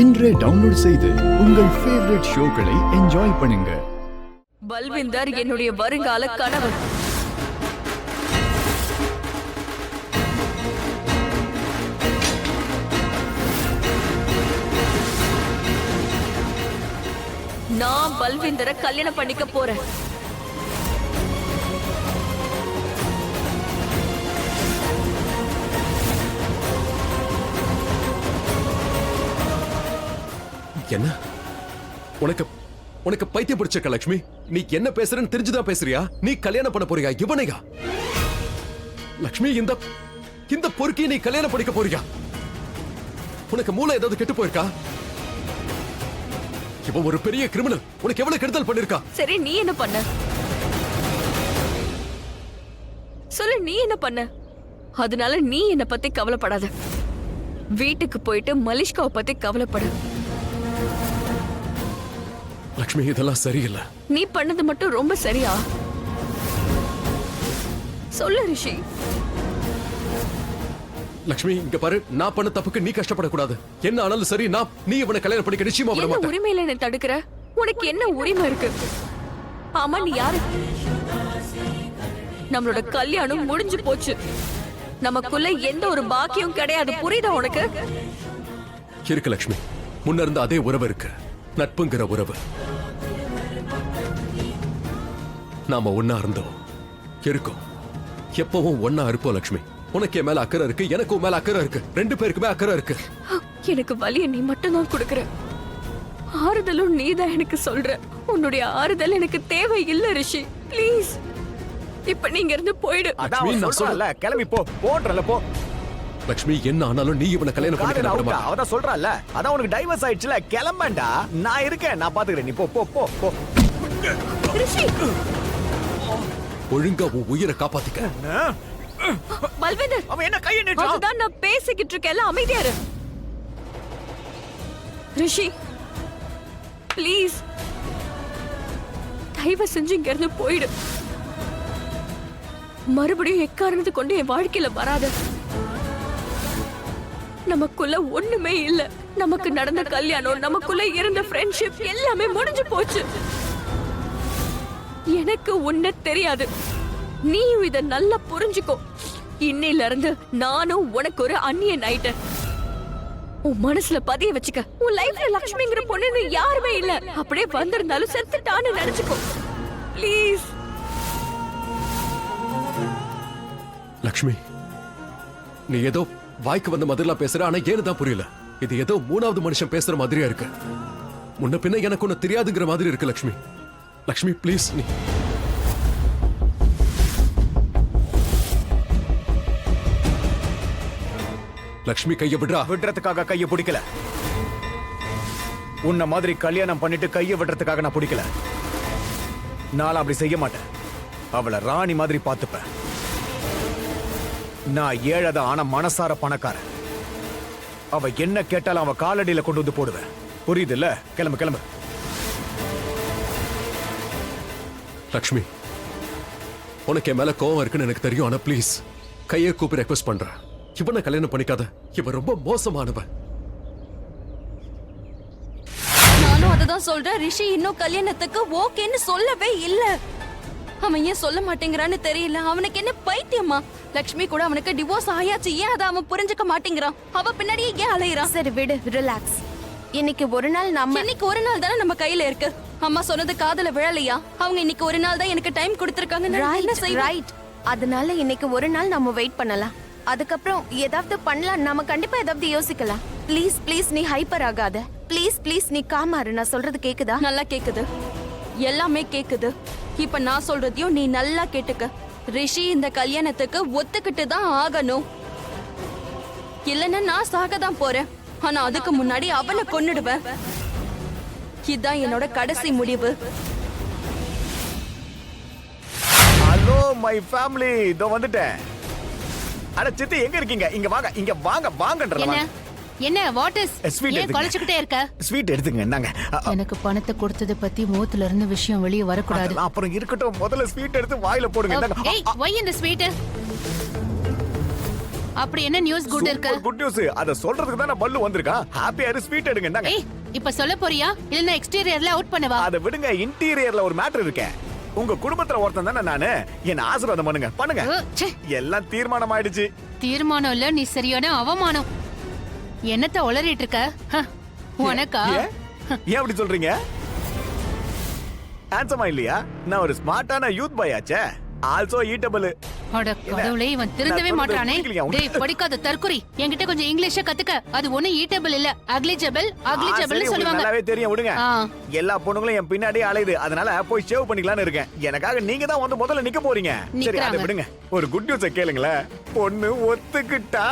இன்றே டவுன்லோட் செய்து உங்கள் ஃபேவரட் ஷோக்களை என்ஜாய் பண்ணுங்க. பல்விந்தர் என்னுடைய வருங்கால கணவர். நான் பல்விந்தரை கல்யாணம் பண்ணிக்க போறேன். என்ன உனக்கு பைத்தியம் பிடிச்ச லட்சுமி? நீ என்ன பேசுறன்னு தெரிஞ்சுதான் பேசுறியா? நீ கல்யாணம் பண்ண போறியா இவனையா? லட்சுமி, இந்த பொறுக்கி நீ கல்யாணம் பண்ணிக்க போறியா? உனக்கு மூளை ஏதாவது கெட்டு போயிருக்கா? இவன் ஒரு பெரிய கிரிமினல். உனக்கு எவ்வளவு கெடுதல் பண்ணிருக்கா? சரி, நீ என்ன பண்ண சொல்லு. நீ என்ன பண்ண? அதனால நீ என்ன பத்தி கவலைப்படாத. வீட்டுக்கு போயிட்டு மலிஷ்காவை பத்தி கவலைப்படு. லட்சுமி, இதெல்லாம் சரியில்லை. நீ பண்ணது மட்டும் ரொம்ப சரியா? சொல்லு ரிஷி. லட்சுமி, இங்க பாரு, நான் பண்ண தப்புக்கு நீ கஷ்டப்படக்கூடாது. என்ன ஆனாலும் சரி, நீ இவனை கல்யாணம் பண்ணிக்க நிச்சயமா விட மாட்டேன். உரிமையில என்ன தடுக்கிற? உனக்கு என்ன உரிமை இருக்கு? ஆமா, நீ யாரு? நம்மளோட கல்யாணம் முடிஞ்சு போச்சு. நமக்குள்ள எந்த ஒரு பாக்கியம் கிடையாது. புரியுதா உனக்கு? இருக்கு லட்சுமி, முன்ன இருந்த அதே உறவு இருக்கு. நட்புங்கிற உறவு. நாம ஒன்னா இருந்தோம், இருக்கோம், எப்பவும் ஒன்னா இருப்போம். லட்சுமி, உனக்கு என் மேல அக்கறை இருக்கு, எனக்கு மேல அக்கறை இருக்கு. ரெண்டு பேருக்குமே அக்கறை இருக்கு. எனக்கு வலிய நீ மட்டும் தான் கொடுக்கற. ஆறுதலும் நீதான் எனக்கு சொல்ற. உன்னுடைய ஆறுதல் எனக்கு தேவை இல்ல ரிஷி. ப்ளீஸ், இப்ப நீங்க இருந்து போயிடு. கிளம்பி போன்றல போ. லட்சுமி, என்ன ஆனாலும் நீ இவனை கல்யாணம் பண்ணிக்க விட மாட்டேன். அவதான் சொல்றால, அதான் உனக்கு டைவர்ஸ் ஆயிடுச்சுல. கிளம்பேண்டா, நான் இருக்கேன், நான் பாத்துக்கிறேன். நீ போ. ரிஷி, ஒழுங்கா உன் உயிரை காப்பாத்திக்க. பல்வேந்தர், அவன் என்ன கையை நீட்டான்? அதுதான் நான் பேசிக்கிட்டு இருக்கேன். அமைதியா இரு. ரிஷி, ப்ளீஸ், தயவு செஞ்சு இங்க இருந்து போயிடு. மறுபடியும் எக்காரணத்தை கொண்டு என் வாழ்க்கையில வராத. நமக்குள்ள ஒண்ணுமே இல்ல. நமக்கு நடந்த கல்யாணம், நமக்குள்ள இருந்த ஃப்ரெண்ட்ஷிப் எல்லாமே முடிஞ்சு போச்சு. எனக்கு உன்ன தெரியாது. நீயும் இத நல்லா புரிஞ்சுக்கோ. இன்னையில இருந்து நானும் உனக்கு ஒரு அந்நியன் ஆயிட்டேன். உன் மனசுல பதிய வச்சுக்க. உன் லைஃப்ல லட்சுமிங்கிற பொண்ணுன்னு யாருமே இல்ல. அப்படியே வந்திருந்தாலும் செத்துட்டான்னு நினைச்சுக்கோ. ப்ளீஸ். லட்சுமி, நீ ஏதோ வாய்க்கு வந்த மாதிரிலாம் பேசுற, ஆனா ஏனுதான் புரியல. இது ஏதோ மூணாவது மனுஷன் பேசுற மாதிரியா இருக்கு. முன்ன பின்ன எனக்கு ஒண்ணு தெரியாதுங்கிற மாதிரி இருக்கு. லட்சுமி, லட்சுமி ப்ளீஸ். நீ லட்சுமி, கைய விடுறா. விடுறதுக்காக கைய பிடிக்கல. உன்ன மாதிரி கல்யாணம் பண்ணிட்டு கைய விடுறதுக்காக நான் பிடிக்கல. நான் அப்படி செய்ய மாட்டேன். அவளை ராணி மாதிரி பார்த்துப்பேன். நான் ஏழைதான், ஆனா மனசார பணக்காரன். அவ என்ன கேட்டாலும் அவ காலடியில கொண்டு வந்து போடுவேன். புரியுது இல்ல? கிளம்பு. லட்சுமி, உனக்கு என் மேல கோவம் இருக்குன்னு எனக்கு தெரியும். ஆனா ப்ளீஸ், கையை கூப்பி ரெக்வெஸ்ட் பண்றேன். இவனை கல்யாணம் பண்ணிக்காத. இவன் ரொம்ப மோசமானவன். நானும் அததான் சொல்றேன். ரிஷி இன்னும் கல்யாணத்துக்கு ஓகேன்னு சொல்லவே இல்ல. அவன் ஏன் சொல்ல மாட்டேங்கிறான்னு தெரியல. அவனுக்கு என்ன பைத்தியமா? லட்சுமி கூட அவனுக்கு டிவோர்ஸ் ஆயாச்சு. ஏன் அதை அவன் புரிஞ்சுக்க மாட்டேங்கிறான்? அவ பின்னாடியே ஏன் அலையிறான்? சரி விடு, ரிலாக்ஸ். இன்னைக்கு ஒரு நாள் தானே நம்ம கையில இருக்கு. அம்மா சொன்னது காதுல விழலையா? அவங்க இன்னைக்கு ஒரு நாள் தான் எனக்கு டைம் கொடுத்திருக்காங்க. ரைட். அதனால இன்னைக்கு ஒரு நாள் நம்ம வெயிட் பண்ணலாம். அதுக்கப்புறம் ஏதாவது பண்ணலாம். நம்ம கண்டிப்பா ஏதாவது யோசிக்கலாம். ப்ளீஸ் நீ ஹைப்பர் ஆகாத. ப்ளீஸ் நீ காமாரு. நான் சொல்றது கேக்குதா? நல்லா கேக்குது, எல்லாமே கேக்குது. இப்ப நான் சொல்றதையும் நீ நல்லா கேட்டுக்க. ரிஷி இந்த கல்யாணத்துக்கு ஒத்துக்கிட்டு தான் ஆகணும். இல்லன்னா நான் சாக தான் போறேன். ஆனா அதுக்கு முன்னாடி அவனை கொன்னுடுவேன். இதுதான் என்னோட கடைசி முடிவு. ஹலோ மை ஃபேமிலி, இதோ வந்துட்டேன். அட சித்தி, எங்க இருக்கீங்க? இங்க வாங்கன்றல. என்ன வாட் இஸ்? ஏன் கொலைச்சிட்டே இருக்க? ஸ்வீட் எடுத்துங்க. என்னங்க? எனக்கு பணத்தை கொடுத்தத பத்தி மூத்துல இருந்து விஷயம் வெளிய வர கூடாது. அப்புறம் இருக்கட்டும், முதல்ல ஸ்வீட் எடுத்து வாயில போடுங்க. ஏய், why இந்த ஸ்வீட்? அப்படி என்ன நியூஸ் குட் இருக்கு? Good news. அத சொல்றதுக்கு தான் நான் பல்லு வந்திருக்கான். ஹாப்பி ஆர் ஸ்வீட் எடுங்க இந்தாங்க. ஏய் இப்ப சொல்ல போறியா இல்லனா எக்ஸ்டீரியர்ல அவுட் பண்ணவா? அத விடுங்க, இன்டீரியர்ல ஒரு மேட்டர் இருக்கே. உங்க குடும்பத்துல ஒருத்தன் தானே நானு. என்ன ஆசீர்வாதம் பண்ணுங்க பண்ணுங்க. ச்சே, எல்லாம் தீர்மானம் ஆயிடுச்சு. தீர்மானம் இல்ல, நீ சரியான அவமானம். என்னத்த உளறிட்டு இருக்க? உனக்கா? ஏன் அப்படி சொல்றீங்க? ஹேண்ட்ஸமா இல்லையா? நான் ஒரு ஸ்மார்ட்டான யூத் பாய் ஆச்சே. Also eatable. அட கடவுளே, இவன் திருந்தவே நான் மாட்டானே. சொல்றது புரியலையா? டேய் படிக்காத தற்குறி, என்கிட்ட கொஞ்சம் இங்கிலீஷ கத்துக்க. அது ஒண்ணு ஈட்டபிள் இல்ல, அக்லிஜபிள் சரி, சொல்லுவாங்க. நல்லாவே தெரியும் விடுங்க. ஆ. எல்லா பொண்ணுங்களும் என் பின்னாடியே அலையுது. அதனால போய் சேவ் பண்ணிக்கலாம்னு இருக்கேன். எனக்காக நீங்க தான் வந்து முதல்ல நிக்க போறீங்க. சரி அதை நிக்கறாங்க. விடுங்க. ஒரு குட் நியூஸை கேளுங்களேன். பொண்ணு ஒத்துக்கிட்டா.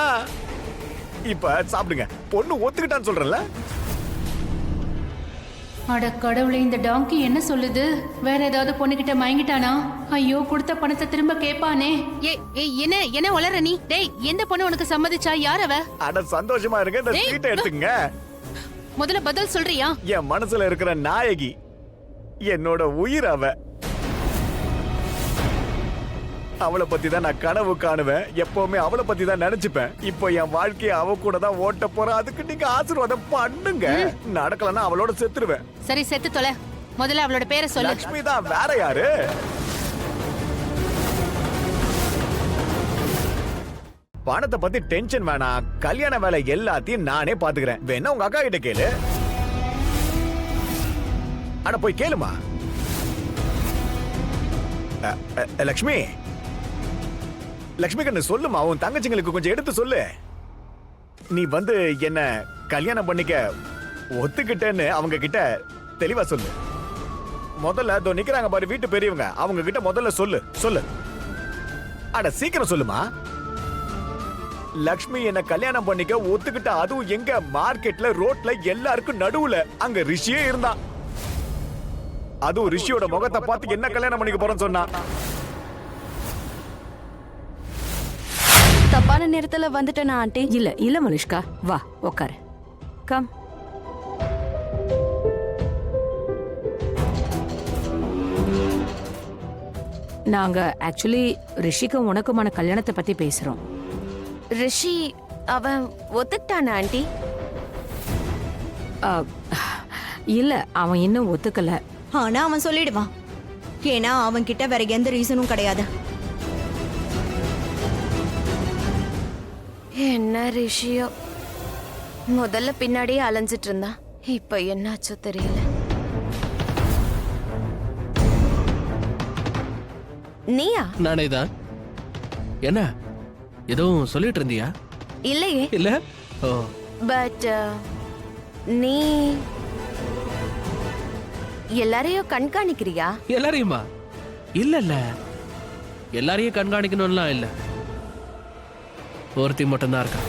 இப்ப சாப்பிடுங்க. பொண்ணு ஒத்துக்கிட்டான்னு சொல்றேன்ல. அட கடவுளே, இந்த டாங்கி என்ன சொல்லுது? வேற ஏதாவது பொண்ணுகிட்ட மயங்கிட்டானா? ஐயோ, கொடுத்த பணத்தை திரும்ப கேட்பானே. என்ன என்ன வளர நீ? டேய், எந்த பொண்ணு உனக்கு சம்மதிச்சா? யார் அவ? அட சந்தோஷமா இருங்க. இந்த ஏய், ஸ்வீட்டை எடுத்துங்க. முதல்ல பதில் சொல்றியா? என் மனசுல இருக்கிற நாயகி, என்னோட உயிர் அவ. அவளை பத்தி தான் நான் கனவு காணுவேன். எப்பவுமே அவளை பத்தி தான் நினைச்சுப்பேன். இப்போ என் வாழ்க்கையை அவ கூட தான் ஓட்ட போறேன். அதுக்கு நீங்க ஆசீர்வாதம் பண்ணுங்க. நடக்கலன்னா அவளோட செத்துருவேன். சரி, செத்து தொலை. முதல்ல அவளோட பேரை சொல்லு. லக்ஷ்மி தான், வேற யாரு? பணத்தை பத்தி டென்ஷன் வேணாம். கல்யாண வேலை எல்லாத்தையும் நானே பாத்துக்கிறேன். வேணா உங்க அக்கா கிட்ட கேளு. அட போய் கேளுமா. லக்ஷ்மி, லக்ஷ்மி கண்ணு சொல்லுமா. உன் தங்கச்சிங்களுக்கு கொஞ்சம் எடுத்து சொல்லு. நீ வந்து என்ன கல்யாணம் பண்ணிக்க ஒத்துக்கிட்டேன்னு அவங்க கிட்ட தெளிவா சொல்லு. முதல்ல அதோ நிக்கிறாங்க பாரு வீட்டு பெரியவங்க, அவங்க கிட்ட முதல்ல சொல்லு சொல்லு. அட சீக்கிரம் சொல்லுமா. லக்ஷ்மி என்ன கல்யாணம் பண்ணிக்க ஒத்துக்கிட்ட. அதுவும் எங்க மார்க்கெட்ல ரோட்ல எல்லாருக்கும் நடுவுல அங்க ரிஷியே இருந்தான். அதுவும் ரிஷியோட முகத்தை பார்த்து என்ன கல்யாணம் பண்ணிக்க போறேன்னு சொன்னா. தப்பான நேரத்துல வந்துட்டேனா ஆண்டி? இல்ல இல்ல மனுஷ்கா, வா உட்காரு. கம். நாங்க ஆக்சுவலி ரிஷிக்கும் உனக்குமான கல்யாணத்தை பத்தி பேசுறோம். ரிஷி அவன் ஒத்துக்கிட்டானா ஆண்டி? இல்ல, அவன் இன்னும் ஒத்துக்கல. ஆனா அவன் சொல்லிடுவான். ஏன்னா அவன் கிட்ட வேற எந்த ரீசனும் கிடையாது. என்ன ரிஷியோ, முதல்ல பின்னாடியே அலைஞ்சிட்டு இருந்தான். இப்ப என்னாச்சோ தெரியல. நீயா? நானே தான். என்ன எதுவும் சொல்லிட்டு இருந்தியா? இல்லையே. இல்ல. ஓ. பட் நீ எல்லாரையும் கண்காணிக்கிறியா? எல்லாரையுமா? இல்ல இல்ல, எல்லாரையும் கண்காணிக்கணும்லாம் இல்ல. ஒருத்தி மட்டும்தான் இருக்கா.